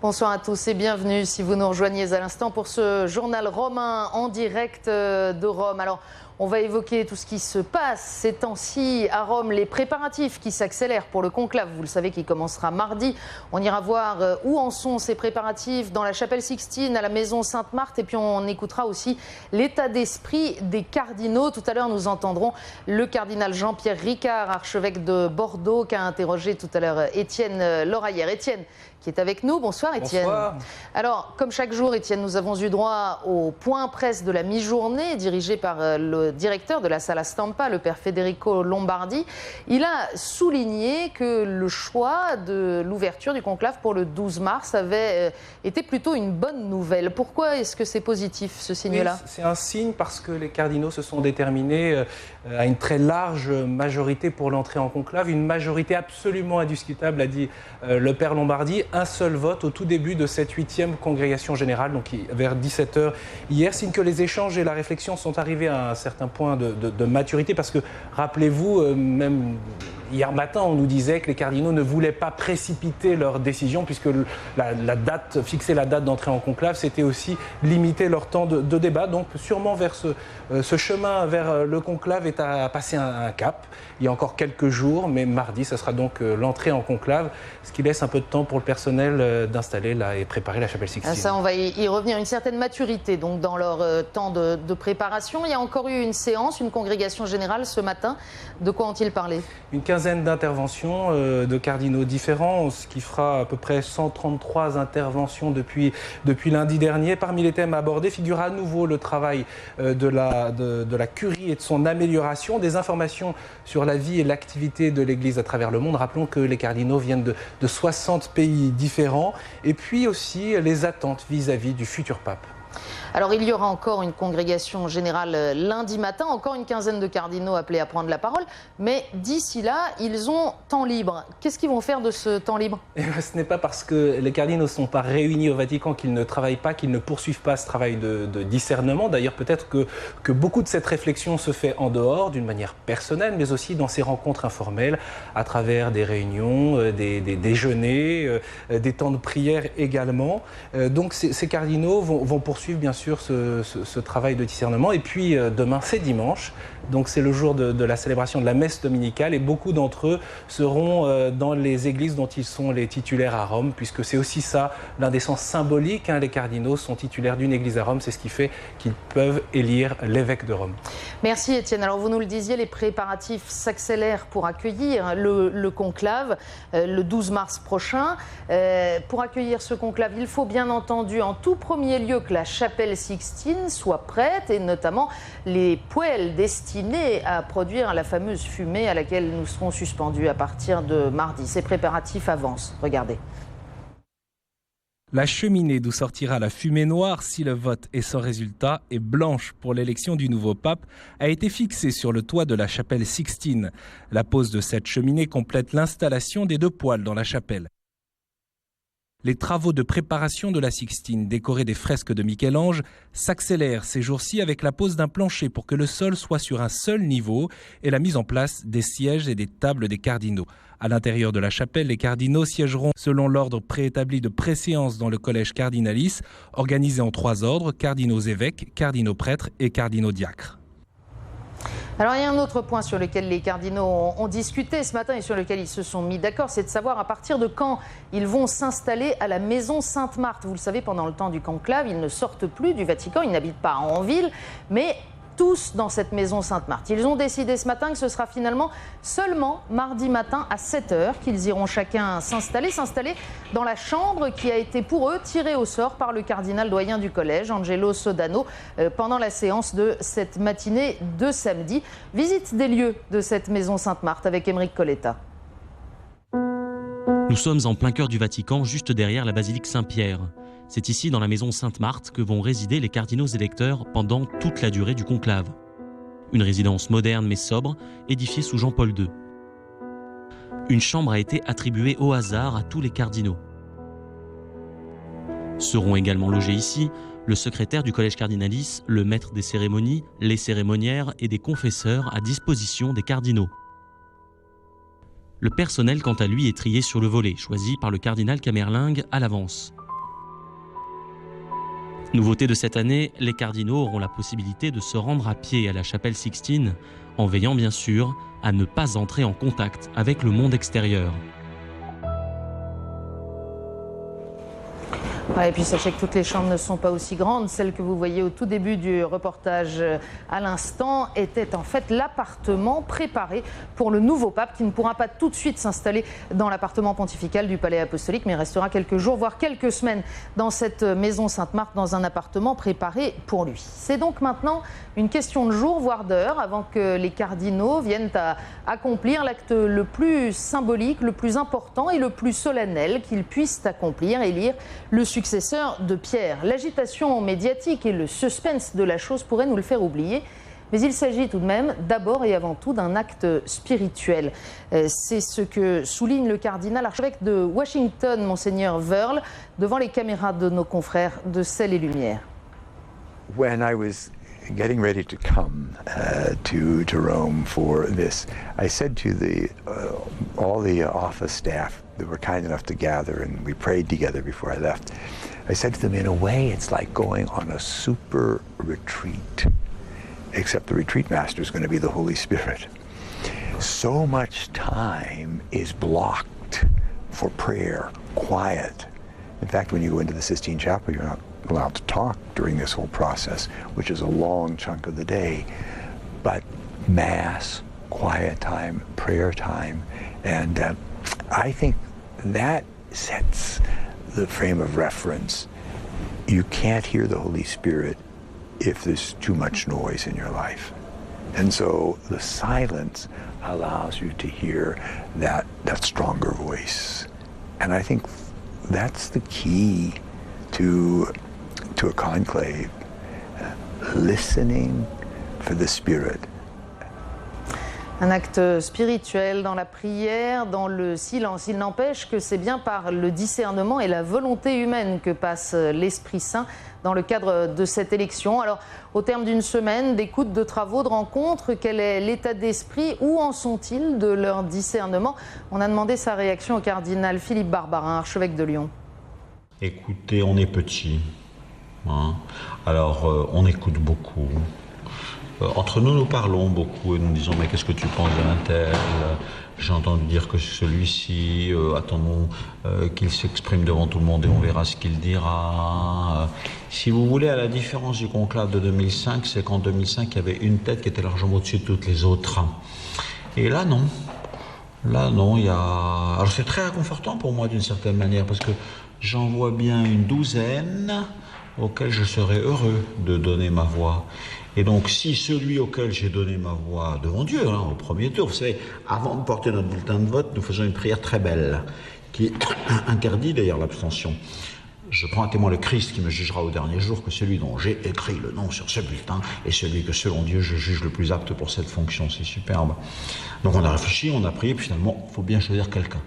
Bonsoir à tous et bienvenue si vous nous rejoignez à l'instant pour ce journal romain en direct de Rome. Alors, on va évoquer tout ce qui se passe ces temps-ci à Rome, les préparatifs qui s'accélèrent pour le conclave, vous le savez, qui commencera mardi. On ira voir où en sont ces préparatifs dans la chapelle Sixtine, à la maison Sainte-Marthe, et puis on écoutera aussi l'état d'esprit des cardinaux. Tout à l'heure, nous entendrons le cardinal Jean-Pierre Ricard, archevêque de Bordeaux, qui a interrogé tout à l'heure Étienne Loraillère. Étienne, qui est avec nous. Bonsoir Étienne. Bonsoir. Alors, comme chaque jour, Étienne, nous avons eu droit au point presse de la mi-journée dirigé par le directeur de la Sala Stampa, le père Federico Lombardi. Il a souligné que le choix de l'ouverture du conclave pour le 12 mars avait été plutôt une bonne nouvelle. Pourquoi est-ce que c'est positif, ce signe-là ? C'est un signe parce que les cardinaux se sont déterminés à une très large majorité pour l'entrée en conclave, une majorité absolument indiscutable, a dit le père Lombardi. Un seul vote au tout début de cette 8e congrégation générale, donc vers 17h hier, signe que les échanges et la réflexion sont arrivés à un certain point de maturité, parce que, rappelez-vous, même hier matin, on nous disait que les cardinaux ne voulaient pas précipiter leur décision, puisque fixer la date d'entrée en conclave, c'était aussi limiter leur temps de débat. Donc sûrement vers ce chemin vers le conclave est à passer un cap. Il y a encore quelques jours, mais mardi, ce sera donc l'entrée en conclave, ce qui laisse un peu de temps pour le personnel d'installer et préparer la chapelle Sixtine. Ça, on va y revenir. Une certaine maturité donc dans leur temps de préparation. Il y a encore eu une séance, une congrégation générale ce matin. De quoi ont-ils parlé ? Une quinzaine d'interventions de cardinaux différents, ce qui fera à peu près 133 interventions depuis lundi dernier. Parmi les thèmes abordés figure à nouveau le travail de la curie et de son amélioration, des informations sur la vie et l'activité de l'Église à travers le monde. Rappelons que les cardinaux viennent de 60 pays différents, et puis aussi les attentes vis-à-vis du futur pape. Alors, il y aura encore une congrégation générale lundi matin, encore une quinzaine de cardinaux appelés à prendre la parole. Mais d'ici là, ils ont temps libre. Qu'est-ce qu'ils vont faire de ce temps libre ? Ce n'est pas parce que les cardinaux ne sont pas réunis au Vatican qu'ils ne travaillent pas, qu'ils ne poursuivent pas ce travail de discernement. D'ailleurs, peut-être que beaucoup de cette réflexion se fait en dehors, d'une manière personnelle, mais aussi dans ces rencontres informelles, à travers des réunions, des déjeuners, des temps de prière également. Donc ces cardinaux vont poursuivre bien sûr ce travail de discernement. Et puis demain, c'est dimanche, donc c'est le jour de la célébration de la messe dominicale, et beaucoup d'entre eux seront dans les églises dont ils sont les titulaires à Rome, puisque c'est aussi ça l'un des sens symboliques. Les cardinaux sont titulaires d'une église à Rome, c'est ce qui fait qu'ils peuvent élire l'évêque de Rome. Merci Étienne. Alors vous nous le disiez, les préparatifs s'accélèrent pour accueillir le conclave le 12 mars prochain. Pour accueillir ce conclave, il faut bien entendu en tout premier lieu que la chapelle Sixtine soit prête, et notamment les poêles destinées à produire la fameuse fumée à laquelle nous serons suspendus à partir de mardi. Ces préparatifs avancent. Regardez. La cheminée d'où sortira la fumée noire si le vote est sans résultat et blanche pour l'élection du nouveau pape a été fixée sur le toit de la chapelle Sixtine. La pose de cette cheminée complète l'installation des 2 poêles dans la chapelle. Les travaux de préparation de la Sixtine, décorés des fresques de Michel-Ange, s'accélèrent ces jours-ci avec la pose d'un plancher pour que le sol soit sur un seul niveau et la mise en place des sièges et des tables des cardinaux. À l'intérieur de la chapelle, les cardinaux siégeront selon l'ordre préétabli de préséance dans le collège Cardinalis, organisé en 3 ordres: cardinaux évêques, cardinaux prêtres et cardinaux diacres. Alors il y a un autre point sur lequel les cardinaux ont discuté ce matin et sur lequel ils se sont mis d'accord, c'est de savoir à partir de quand ils vont s'installer à la maison Sainte-Marthe. Vous le savez, pendant le temps du conclave, ils ne sortent plus du Vatican, ils n'habitent pas en ville, mais tous dans cette maison Sainte-Marthe. Ils ont décidé ce matin que ce sera finalement seulement mardi matin à 7h qu'ils iront chacun s'installer dans la chambre qui a été pour eux tirée au sort par le cardinal doyen du collège, Angelo Sodano, pendant la séance de cette matinée de samedi. Visite des lieux de cette maison Sainte-Marthe avec Émeric Coletta. Nous sommes en plein cœur du Vatican, juste derrière la basilique Saint-Pierre. C'est ici, dans la maison Sainte-Marthe, que vont résider les cardinaux électeurs pendant toute la durée du conclave. Une résidence moderne mais sobre, édifiée sous Jean-Paul II. Une chambre a été attribuée au hasard à tous les cardinaux. Seront également logés ici le secrétaire du collège Cardinalis, le maître des cérémonies, les cérémoniaires et des confesseurs à disposition des cardinaux. Le personnel, quant à lui, est trié sur le volet, choisi par le cardinal Camerlingue à l'avance. Nouveauté de cette année, les cardinaux auront la possibilité de se rendre à pied à la chapelle Sixtine, en veillant bien sûr à ne pas entrer en contact avec le monde extérieur. Et puis sachez que toutes les chambres ne sont pas aussi grandes. Celle que vous voyez au tout début du reportage à l'instant était en fait l'appartement préparé pour le nouveau pape qui ne pourra pas tout de suite s'installer dans l'appartement pontifical du palais apostolique mais restera quelques jours voire quelques semaines dans cette maison Sainte-Marthe dans un appartement préparé pour lui. C'est donc maintenant une question de jours voire d'heures avant que les cardinaux viennent à accomplir l'acte le plus symbolique, le plus important et le plus solennel qu'ils puissent accomplir, élire le successeur de Pierre. L'agitation médiatique et le suspense de la chose pourraient nous le faire oublier. Mais il s'agit tout de même d'abord et avant tout d'un acte spirituel. C'est ce que souligne le cardinal archevêque de Washington, Monseigneur Verle, devant les caméras de nos confrères de Sel et Lumière. When I was getting ready to come to Rome for this, I said to all the office staff that were kind enough to gather, and we prayed together before I left. I said to them, in a way, it's like going on a super retreat, except the retreat master is going to be the Holy Spirit. So much time is blocked for prayer, quiet. In fact, when you go into the Sistine Chapel, you're not allowed to talk during this whole process, which is a long chunk of the day. But Mass, quiet time, prayer time, and I think that sets the frame of reference. You can't hear the Holy Spirit if there's too much noise in your life. And so the silence allows you to hear that stronger voice. And I think that's the key to a conclave, listening for the Spirit. Un acte spirituel dans la prière, dans le silence. Il n'empêche que c'est bien par le discernement et la volonté humaine que passe l'Esprit Saint dans le cadre de cette élection. Alors, au terme d'une semaine d'écoute, de travaux, de rencontres, quel est l'état d'esprit? Où en sont-ils de leur discernement? On a demandé sa réaction au cardinal Philippe Barbarin, archevêque de Lyon. Écoutez, on est petit. Alors, on écoute beaucoup. Entre nous, nous parlons beaucoup et nous disons « mais qu'est-ce que tu penses d'un tel ?» J'ai entendu dire que celui-ci, attendons qu'il s'exprime devant tout le monde et on verra ce qu'il dira. Si vous voulez, à la différence du conclave de 2005, c'est qu'en 2005, il y avait une tête qui était largement au-dessus de toutes les autres. Et là, non. Là, non, il y a... Alors c'est très réconfortant pour moi d'une certaine manière parce que j'en vois bien une douzaine auxquels je serais heureux de donner ma voix. Et donc, si celui auquel j'ai donné ma voix devant Dieu, au premier tour, vous savez, avant de porter notre bulletin de vote, nous faisons une prière très belle, qui interdit d'ailleurs l'abstention. Je prends à témoin le Christ qui me jugera au dernier jour que celui dont j'ai écrit le nom sur ce bulletin est celui que, selon Dieu, je juge le plus apte pour cette fonction. C'est superbe. Donc on a réfléchi, on a prié, puis finalement, il faut bien choisir quelqu'un.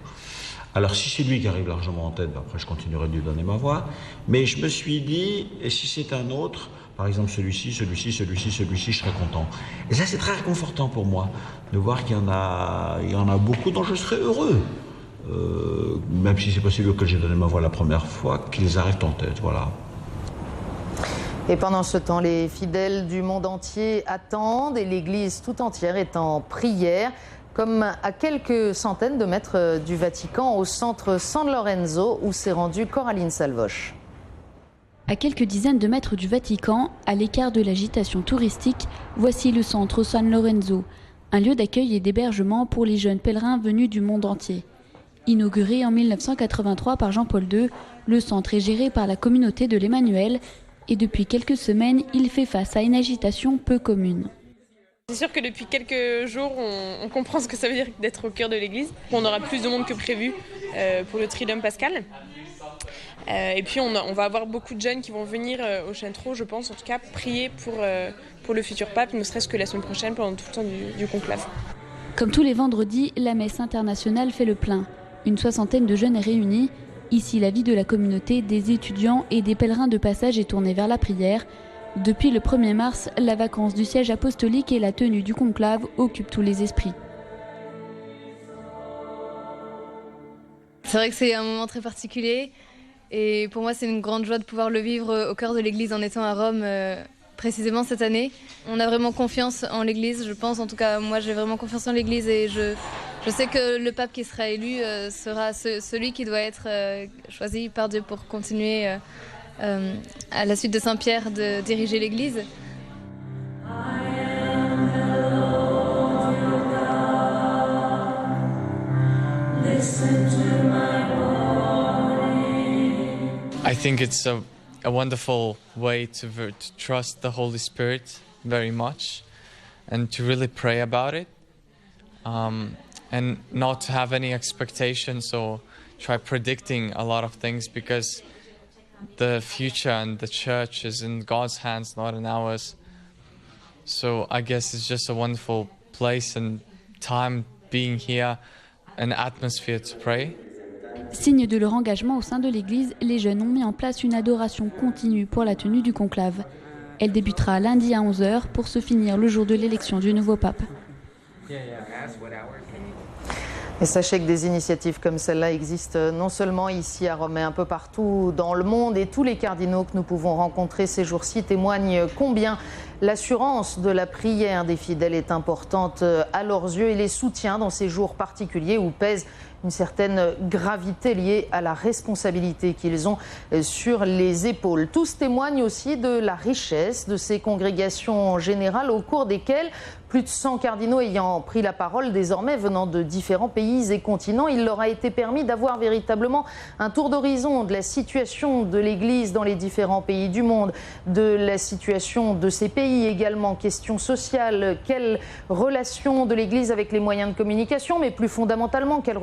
Alors si c'est lui qui arrive largement en tête, après je continuerai de lui donner ma voix. Mais je me suis dit, et si c'est un autre, par exemple celui-ci, je serais content. Et ça c'est très réconfortant pour moi, de voir qu'il y en a beaucoup dont je serais heureux. Même si c'est pas celui auquel j'ai donné ma voix la première fois, qu'ils arrivent en tête, voilà. Et pendant ce temps, les fidèles du monde entier attendent et l'Église tout entière est en prière. Comme à quelques centaines de mètres du Vatican, au centre San Lorenzo, où s'est rendue Coraline Salvoche. À quelques dizaines de mètres du Vatican, à l'écart de l'agitation touristique, voici le centre San Lorenzo, un lieu d'accueil et d'hébergement pour les jeunes pèlerins venus du monde entier. Inauguré en 1983 par Jean-Paul II, le centre est géré par la communauté de l'Emmanuel et depuis quelques semaines, il fait face à une agitation peu commune. C'est sûr que depuis quelques jours, on comprend ce que ça veut dire d'être au cœur de l'église. On aura plus de monde que prévu pour le Triduum pascal. Et puis on va avoir beaucoup de jeunes qui vont venir au Centro, je pense en tout cas, prier pour le futur pape, ne serait-ce que la semaine prochaine pendant tout le temps du conclave. Comme tous les vendredis, la messe internationale fait le plein. Une soixantaine de jeunes est réunie. Ici, la vie de la communauté, des étudiants et des pèlerins de passage est tournée vers la prière. Depuis le 1er mars, la vacance du siège apostolique et la tenue du conclave occupent tous les esprits. C'est vrai que c'est un moment très particulier Et pour moi, c'est une grande joie de pouvoir le vivre au cœur de l'Église en étant à Rome précisément cette année. On a vraiment confiance en l'Église, je pense. En tout cas, moi, j'ai vraiment confiance en l'Église et je sais que le pape qui sera élu sera celui qui doit être choisi par Dieu pour continuer à la suite de Saint-Pierre de diriger l'Église. I think it's a wonderful way to trust the Holy Spirit very much and to really pray about it and not to have any expectations or try predicting a lot of things because the future and the church is in God's hands, not in ours. So I guess it's just a wonderful place and time being here, an atmosphere to pray. Signe de leur engagement au sein de l'Église, les jeunes ont mis en place une adoration continue pour la tenue du conclave. Elle débutera lundi à 11h pour se finir le jour de l'élection du nouveau pape. Et sachez que des initiatives comme celle-là existent non seulement ici à Rome, mais un peu partout dans le monde. Et tous les cardinaux que nous pouvons rencontrer ces jours-ci témoignent combien l'assurance de la prière des fidèles est importante à leurs yeux et les soutient dans ces jours particuliers où pèse une certaine gravité liée à la responsabilité qu'ils ont sur les épaules. Tous témoignent aussi de la richesse de ces congrégations générales au cours desquelles plus de 100 cardinaux ayant pris la parole désormais venant de différents pays et continents, il leur a été permis d'avoir véritablement un tour d'horizon de la situation de l'Église dans les différents pays du monde, de la situation de ces pays également, question sociale, quelle relation de l'Église avec les moyens de communication, mais plus fondamentalement, quelle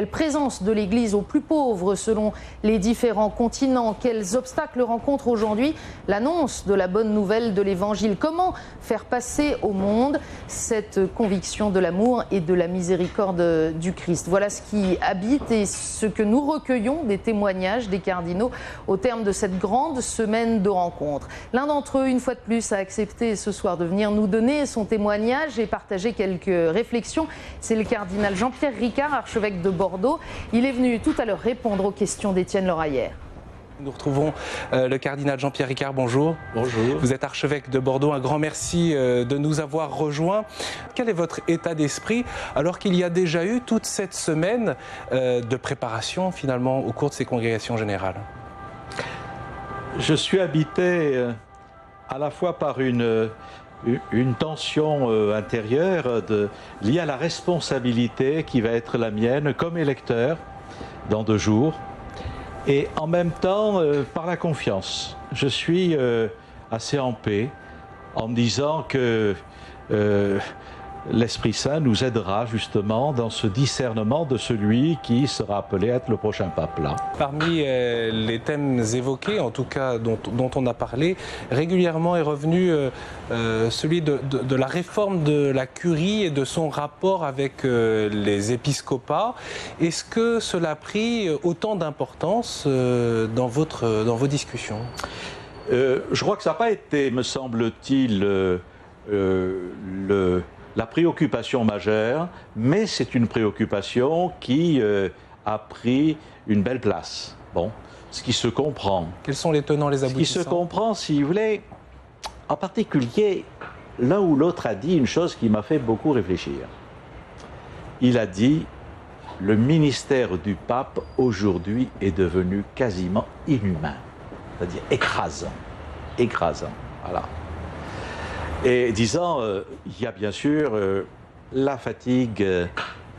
présence de l'Église aux plus pauvres selon les différents continents, quels obstacles rencontre aujourd'hui l'annonce de la bonne nouvelle de l'Évangile, comment faire passer au monde cette conviction de l'amour et de la miséricorde du Christ. Voilà ce qui habite et ce que nous recueillons des témoignages des cardinaux au terme de cette grande semaine de rencontres. L'un d'entre eux, une fois de plus, a accepté ce soir de venir nous donner son témoignage et partager quelques réflexions. C'est le cardinal Jean-Pierre Ricard, archevêque de Bordeaux. Il est venu tout à l'heure répondre aux questions d'Étienne Loraillère. Nous retrouvons le cardinal Jean-Pierre Ricard, bonjour. Bonjour. Vous êtes archevêque de Bordeaux, un grand merci de nous avoir rejoints. Quel est votre état d'esprit alors qu'il y a déjà eu toute cette semaine de préparation finalement au cours de ces congrégations générales? Je suis habité à la fois par une tension intérieure liée à la responsabilité qui va être la mienne comme électeur dans 2 jours. Et en même temps, par la confiance. Je suis assez en paix en me disant que l'Esprit Saint nous aidera justement dans ce discernement de celui qui sera appelé à être le prochain pape là. Parmi les thèmes évoqués, en tout cas dont on a parlé, régulièrement est revenu celui de la réforme de la curie et de son rapport avec les épiscopats. Est-ce que cela a pris autant d'importance dans vos discussions? Je crois que ça n'a pas été, me semble-t-il, la préoccupation majeure, mais c'est une préoccupation qui a pris une belle place. Bon, ce qui se comprend. Quels sont les tenants, les aboutissants? Ce qui se comprend, si vous voulez, en particulier, l'un ou l'autre a dit une chose qui m'a fait beaucoup réfléchir. Il a dit, le ministère du pape aujourd'hui est devenu quasiment inhumain, c'est-à-dire écrasant, voilà. Et disant, il y a bien sûr la fatigue,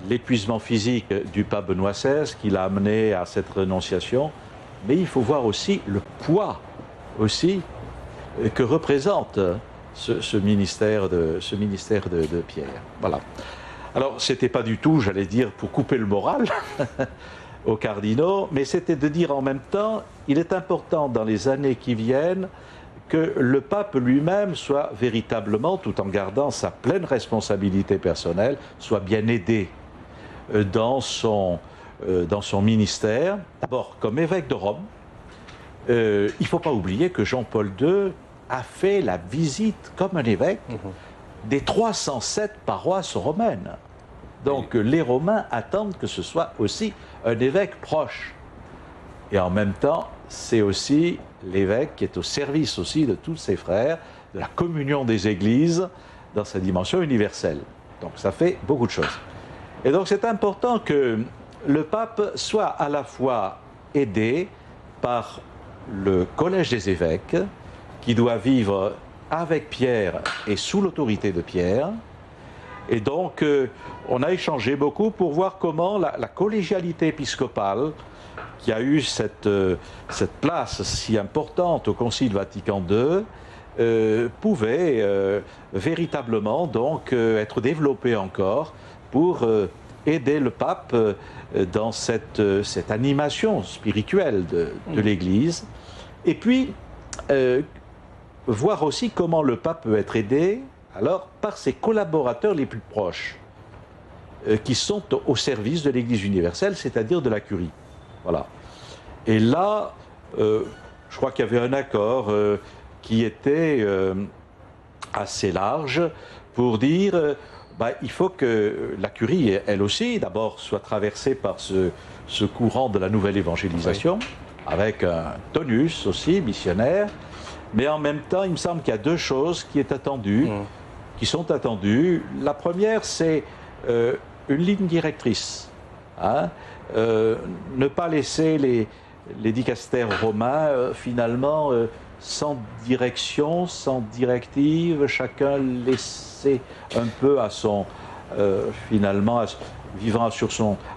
l'épuisement physique du pape Benoît XVI qui l'a amené à cette renonciation, mais il faut voir aussi le poids aussi que représente ce ministère de Pierre. Voilà. Alors, c'était pas du tout, j'allais dire, pour couper le moral aux cardinaux, mais c'était de dire en même temps, il est important dans les années qui viennent que le pape lui-même soit véritablement, tout en gardant sa pleine responsabilité personnelle, soit bien aidé dans son ministère. D'abord, comme évêque de Rome, il ne faut pas oublier que Jean-Paul II a fait la visite, comme un évêque, des 307 paroisses romaines. Donc les Romains attendent que ce soit aussi un évêque proche. Et en même temps, c'est aussi l'évêque qui est au service aussi de tous ses frères, de la communion des églises dans sa dimension universelle. Donc ça fait beaucoup de choses. Et donc c'est important que le pape soit à la fois aidé par le collège des évêques, qui doit vivre avec Pierre et sous l'autorité de Pierre. Et donc on a échangé beaucoup pour voir comment la collégialité épiscopale, qui a eu cette place si importante au Concile Vatican II, pouvait véritablement donc être développée encore pour aider le pape dans cette animation spirituelle de l'Église. Et puis, voir aussi comment le pape peut être aidé alors par ses collaborateurs les plus proches, qui sont au service de l'Église universelle, c'est-à-dire de la curie. Voilà. Et là, je crois qu'il y avait un accord qui était assez large pour dire il faut que la curie, elle aussi, d'abord, soit traversée par ce courant de la nouvelle évangélisation, avec un tonus aussi missionnaire, mais en même temps, il me semble qu'il y a deux choses qui sont attendues. La première, c'est une ligne directrice. Hein, ne pas laisser les dicastères romains finalement sans direction, sans directive, chacun laissé un peu à son finalement vivant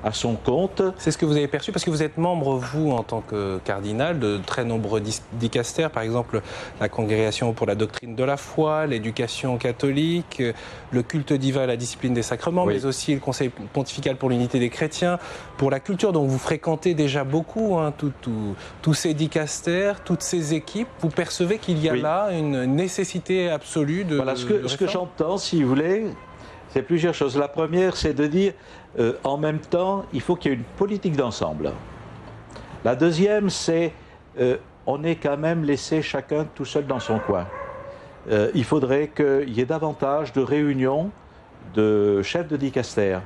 à son compte. C'est ce que vous avez perçu, parce que vous êtes membre, vous, en tant que cardinal, de très nombreux dicastères, par exemple la Congrégation pour la doctrine de la foi, l'éducation catholique, le culte divin et la discipline des sacrements, mais aussi le Conseil pontifical pour l'unité des chrétiens, pour la culture. Donc vous fréquentez déjà beaucoup tous ces dicastères, toutes ces équipes. Vous percevez qu'il y a là une nécessité absolue de Voilà, ce que j'entends, si vous voulez, c'est plusieurs choses. La première, c'est de dire, en même temps, il faut qu'il y ait une politique d'ensemble. La deuxième, c'est, on est quand même laissé chacun tout seul dans son coin. Il faudrait qu'il y ait davantage de réunions de chefs de dicastère,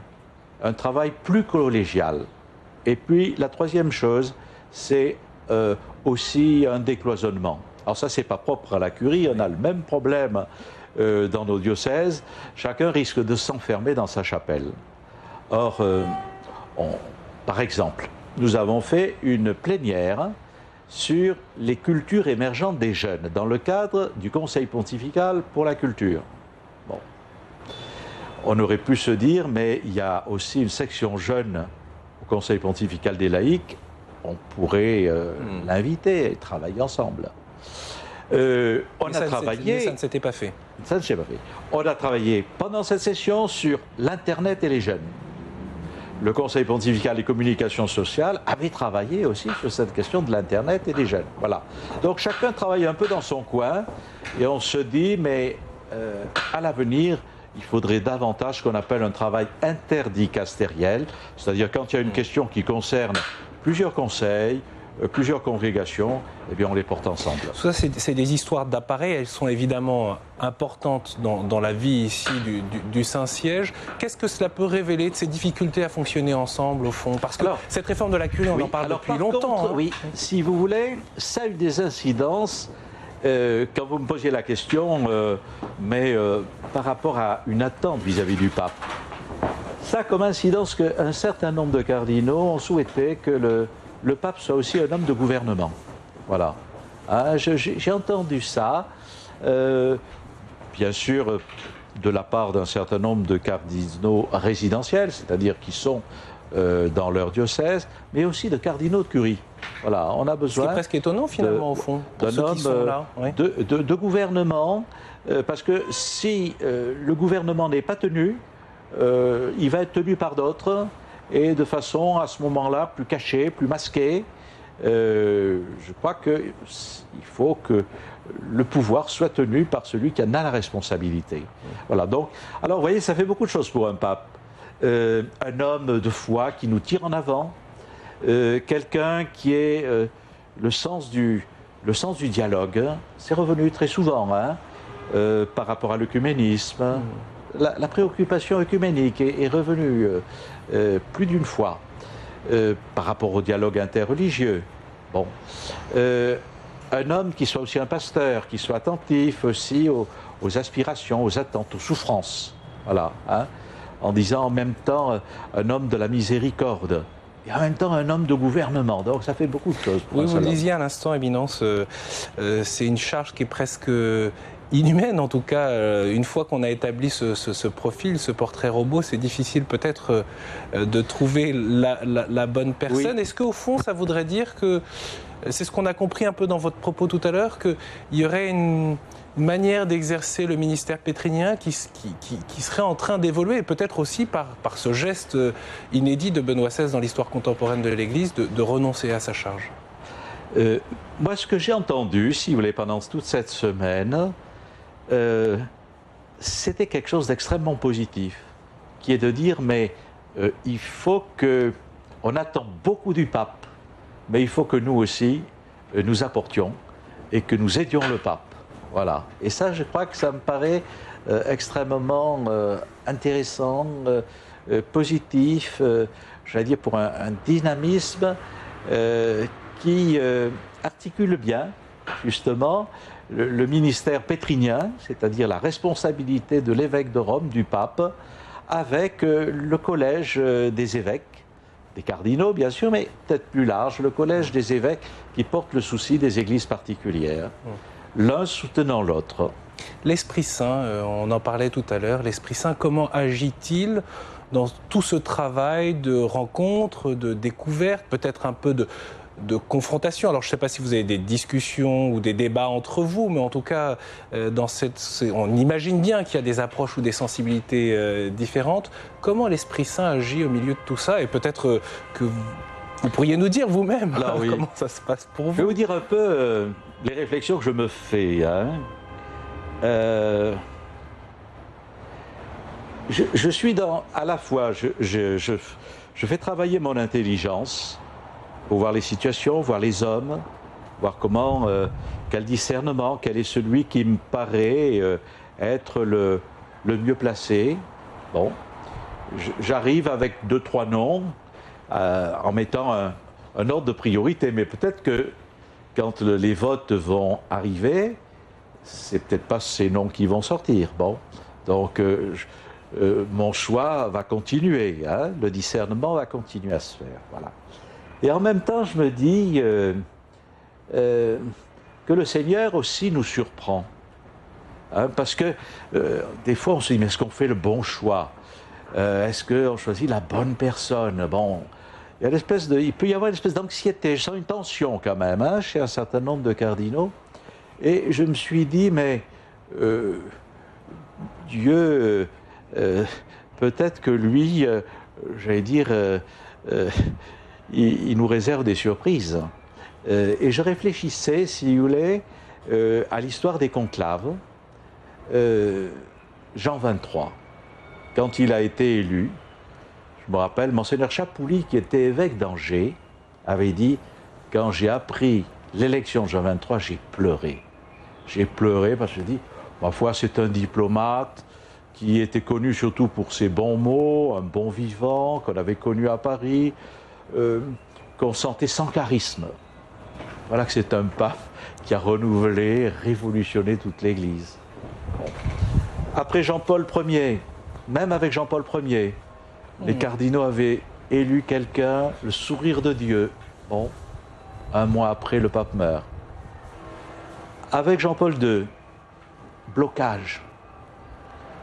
un travail plus collégial. Et puis, la troisième chose, c'est aussi un décloisonnement. Alors ça, c'est pas propre à la curie, on a le même problème dans nos diocèses, chacun risque de s'enfermer dans sa chapelle. Or, par exemple, nous avons fait une plénière sur les cultures émergentes des jeunes, dans le cadre du Conseil pontifical pour la culture. Bon. On aurait pu se dire, mais il y a aussi une section jeune au Conseil pontifical des laïcs, on pourrait l'inviter et travailler ensemble. On a travaillé. Mais ça ne s'était pas fait. Ça ne s'est pas fait. On a travaillé pendant cette session sur l'Internet et les jeunes. Le Conseil pontifical des communications sociales avait travaillé aussi sur cette question de l'Internet et des jeunes. Voilà. Donc chacun travaille un peu dans son coin et on se dit, mais à l'avenir, il faudrait davantage ce qu'on appelle un travail interdicastériel, c'est-à-dire quand il y a une question qui concerne plusieurs conseils, plusieurs congrégations, eh bien on les porte ensemble. Ça, c'est des histoires d'appareils, elles sont évidemment importantes dans la vie ici du Saint-Siège. Qu'est-ce que cela peut révéler de ces difficultés à fonctionner ensemble, au fond? Parce que cette réforme de la curie, on en parle depuis longtemps. Contre, oui, si vous voulez, ça a eu des incidences, quand vous me posiez la question, mais par rapport à une attente vis-à-vis du pape. Ça a comme incidence qu'un certain nombre de cardinaux ont souhaité que le pape soit aussi un homme de gouvernement. Voilà. Hein, j'ai entendu ça, bien sûr, de la part d'un certain nombre de cardinaux résidentiels, c'est-à-dire qui sont dans leur diocèse, mais aussi de cardinaux de curie. Voilà, on a besoin. C'est presque étonnant finalement, au fond, pour ceux qui sont là. Oui. De gouvernement, parce que si le gouvernement n'est pas tenu, il va être tenu par d'autres, et de façon à ce moment-là plus cachée, plus masquée. Je crois qu'il faut que le pouvoir soit tenu par celui qui en a la responsabilité. Voilà, donc, alors vous voyez, ça fait beaucoup de choses pour un pape. Un homme de foi qui nous tire en avant, quelqu'un qui est le sens du dialogue, c'est revenu très souvent, hein, par rapport à l'œcuménisme. La préoccupation œcuménique est revenue plus d'une fois par rapport au dialogue interreligieux. Bon. Un homme qui soit aussi un pasteur, qui soit attentif aussi aux aspirations, aux attentes, aux souffrances. Voilà. Hein, en disant en même temps un homme de la miséricorde. Et en même temps un homme de gouvernement. Donc ça fait beaucoup de choses. Oui, vous le disiez à l'instant, Éminence, c'est une charge qui est presque inhumaine en tout cas. Une fois qu'on a établi ce profil, ce portrait robot, c'est difficile peut-être de trouver la bonne personne. Oui. Est-ce qu'au fond, ça voudrait dire que, c'est ce qu'on a compris un peu dans votre propos tout à l'heure, qu'il y aurait une manière d'exercer le ministère pétrinien qui serait en train d'évoluer, et peut-être aussi par ce geste inédit de Benoît XVI dans l'histoire contemporaine de l'Église, de renoncer à sa charge? Moi, ce que j'ai entendu, si vous voulez, pendant toute cette semaine, c'était quelque chose d'extrêmement positif, qui est de dire, mais il faut que... On attend beaucoup du pape, mais il faut que nous aussi, nous apportions et que nous aidions le pape. Voilà. Et ça, je crois que ça me paraît extrêmement intéressant, positif, j'allais dire pour un dynamisme qui articule bien, justement, le ministère pétrinien, c'est-à-dire la responsabilité de l'évêque de Rome, du pape, avec le collège des évêques, des cardinaux bien sûr, mais peut-être plus large, le collège des évêques qui porte le souci des églises particulières. L'un soutenant l'autre. L'Esprit Saint, on en parlait tout à l'heure, l'Esprit Saint, comment agit-il dans tout ce travail de rencontre, de découverte, peut-être un peu de confrontation? Alors je ne sais pas si vous avez des discussions ou des débats entre vous, mais en tout cas, on imagine bien qu'il y a des approches ou des sensibilités différentes. Comment l'Esprit Saint agit au milieu de tout ça? Et peut-être que vous pourriez nous dire vous-même comment ça se passe pour vous. Je vais vous dire un peu les réflexions que je me fais. Hein. Je suis à la fois, je fais travailler mon intelligence pour voir les situations, voir les hommes, voir comment, quel discernement, quel est celui qui me paraît être le mieux placé. Bon, j'arrive avec 2-3 noms, en mettant un ordre de priorité, mais peut-être que quand les votes vont arriver, c'est peut-être pas ces noms qui vont sortir. Bon, donc mon choix va continuer, hein, le discernement va continuer à se faire. Voilà. Et en même temps, je me dis que le Seigneur aussi nous surprend, hein, parce que des fois on se dit mais est-ce qu'on fait le bon choix? Est-ce qu'on choisit la bonne personne? Bon. Il peut y avoir une espèce d'anxiété, je sens une tension quand même, hein, chez un certain nombre de cardinaux. Et je me suis dit, mais Dieu, peut-être que lui, j'allais dire, il nous réserve des surprises. Et je réfléchissais, si vous voulez, à l'histoire des conclaves. Jean XXIII, quand il a été élu, je me rappelle, Monseigneur Chapouli, qui était évêque d'Angers, avait dit, quand j'ai appris l'élection de Jean XXIII, j'ai pleuré. J'ai pleuré parce que je dis, ma foi, c'est un diplomate qui était connu surtout pour ses bons mots, un bon vivant, qu'on avait connu à Paris, qu'on sentait sans charisme. Voilà que c'est un pape qui a renouvelé, révolutionné toute l'Église. Bon. Après Jean-Paul Ier, même avec Jean-Paul Ier, les cardinaux avaient élu quelqu'un, le sourire de Dieu. Bon, un mois après, le pape meurt. Avec Jean-Paul II, blocage,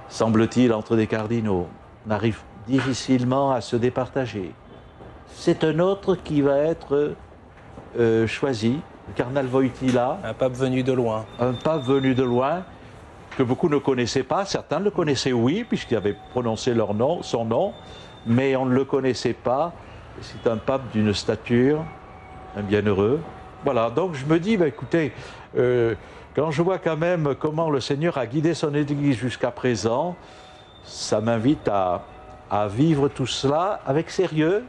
semble-t-il, entre des cardinaux. On arrive difficilement à se départager. C'est un autre qui va être choisi, le cardinal Wojtyła. Un pape venu de loin. Un pape venu de loin, que beaucoup ne connaissaient pas. Certains le connaissaient, oui, puisqu'il avait prononcé son nom, mais on ne le connaissait pas. C'est un pape d'une stature, un bienheureux. Voilà, donc je me dis, bah, écoutez, quand je vois quand même comment le Seigneur a guidé son Église jusqu'à présent, ça m'invite à vivre tout cela avec sérieux,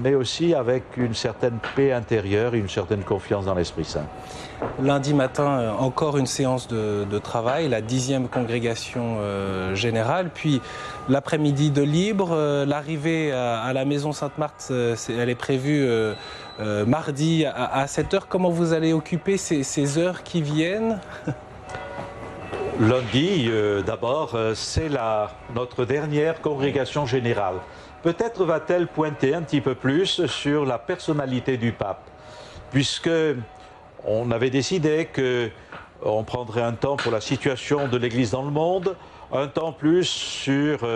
mais aussi avec une certaine paix intérieure et une certaine confiance dans l'Esprit Saint. Lundi matin, encore une séance de travail, la 10e congrégation générale, puis l'après-midi de libre, l'arrivée à la maison Sainte-Marthe, elle est prévue mardi à 7h. Comment vous allez occuper ces heures qui viennent? Lundi, d'abord, c'est notre dernière congrégation générale. Peut-être va-t-elle pointer un petit peu plus sur la personnalité du pape, puisque on avait décidé qu'on prendrait un temps pour la situation de l'Église dans le monde, un temps plus sur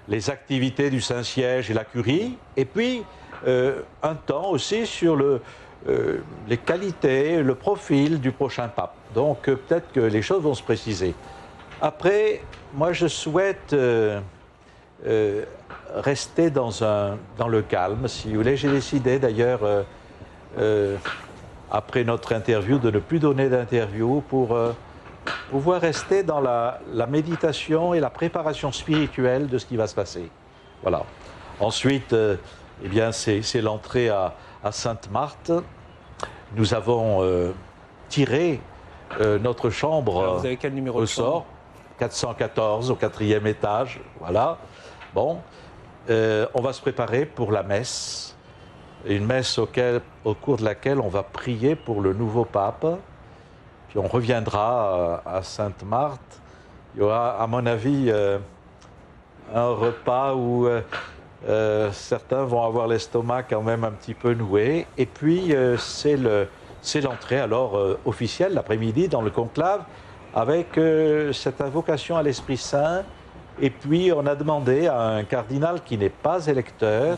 les activités du Saint-Siège et la Curie, et puis un temps aussi sur les qualités, le profil du prochain pape. Donc peut-être que les choses vont se préciser. Après, moi je souhaite rester dans le calme, si vous voulez. J'ai décidé d'ailleurs, après notre interview, de ne plus donner d'interview pour pouvoir rester dans la méditation et la préparation spirituelle de ce qui va se passer. Voilà. Ensuite, eh bien, c'est l'entrée à Sainte-Marthe. Nous avons tiré notre chambre. Alors, vous avez quel numéro au sort? 414 au 4e étage. Voilà. Bon. On va se préparer pour la messe. Une messe au cours de laquelle on va prier pour le nouveau pape. Puis on reviendra à Sainte-Marthe. Il y aura, à mon avis, un repas où certains vont avoir l'estomac quand même un petit peu noué. Et puis, c'est l'entrée alors officielle l'après-midi dans le conclave avec cette invocation à l'Esprit Saint. Et puis, on a demandé à un cardinal qui n'est pas électeur,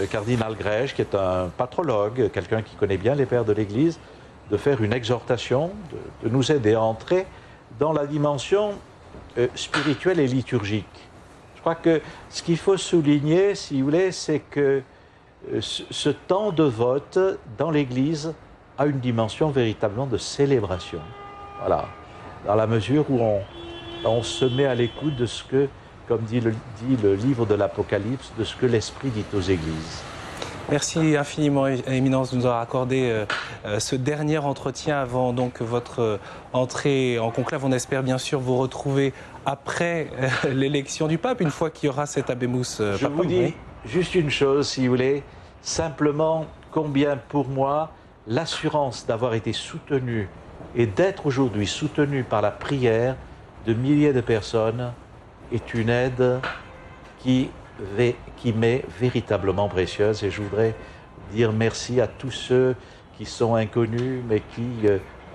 cardinal Grège, qui est un patrologue, quelqu'un qui connaît bien les pères de l'Église, de faire une exhortation, de nous aider à entrer dans la dimension spirituelle et liturgique. Je crois que ce qu'il faut souligner, si vous voulez, c'est que ce temps de vote dans l'Église a une dimension véritablement de célébration. Voilà. Dans la mesure où on se met à l'écoute de ce que, comme dit le livre de l'Apocalypse, de ce que l'Esprit dit aux Églises. Merci infiniment, Éminence, de nous avoir accordé ce dernier entretien avant donc votre entrée en conclave. On espère bien sûr vous retrouver après l'élection du pape, une fois qu'il y aura cet Habemus Papam. Je vous dis juste une chose, si vous voulez, simplement combien pour moi l'assurance d'avoir été soutenu et d'être aujourd'hui soutenu par la prière de milliers de personnes est une aide qui m'est véritablement précieuse, et je voudrais dire merci à tous ceux qui sont inconnus mais qui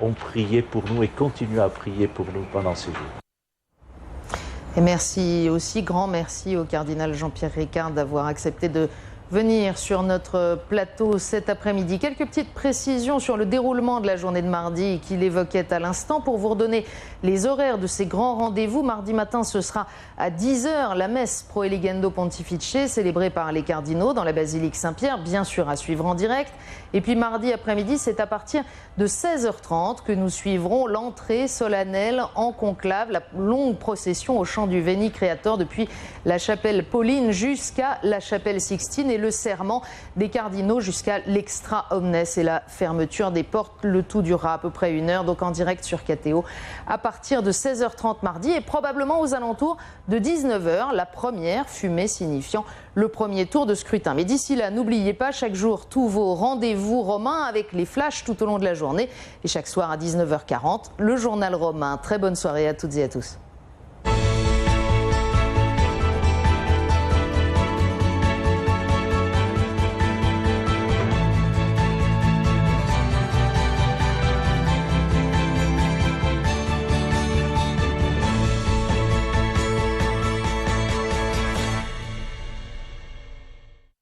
ont prié pour nous et continuent à prier pour nous pendant ces jours. Et merci aussi, grand merci au cardinal Jean-Pierre Ricard d'avoir accepté de venir sur notre plateau cet après-midi. Quelques petites précisions sur le déroulement de la journée de mardi qu'il évoquait à l'instant pour vous redonner les horaires de ces grands rendez-vous. Mardi matin, ce sera à 10h la messe Pro Eligendo Pontifice célébrée par les cardinaux dans la basilique Saint-Pierre, bien sûr à suivre en direct. Et puis mardi après-midi, c'est à partir de 16h30 que nous suivrons l'entrée solennelle en conclave, la longue procession au chant du Veni Creator depuis la chapelle Pauline jusqu'à la chapelle Sixtine et le serment des cardinaux jusqu'à l'Extra Omnes et la fermeture des portes. Le tout durera à peu près 1 heure, donc en direct sur KTO à partir de 16h30 mardi et probablement aux alentours de 19h, la première fumée signifiant le premier tour de scrutin. Mais d'ici là, n'oubliez pas chaque jour tous vos rendez-vous romains avec les flashs tout au long de la journée et chaque soir à 19h40, le journal romain. Très bonne soirée à toutes et à tous.